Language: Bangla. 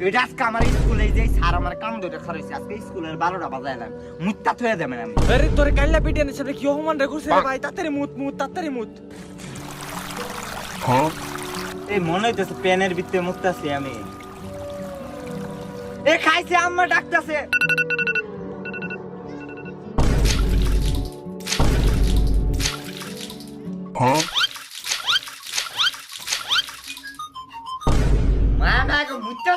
এটা আজকে আমার স্কুলে যে স্যার আমার কাম ধরে খারাইছে আজকে স্কুলের 12টা বাজাইলাম মুত্তা থয়ে দেবেন আমি আরে তোরে কাইলা পিটিয়ে সাথে কি অপমান রে করছে রে ভাই তাড়াতাড়ি তাড়াতাড়ি মুত এই মনে হইতেছে পেনের ভিতরে মুততাছি আমি এ খাইছে আম্মা ডাকতাছে মা না গো মুত্তা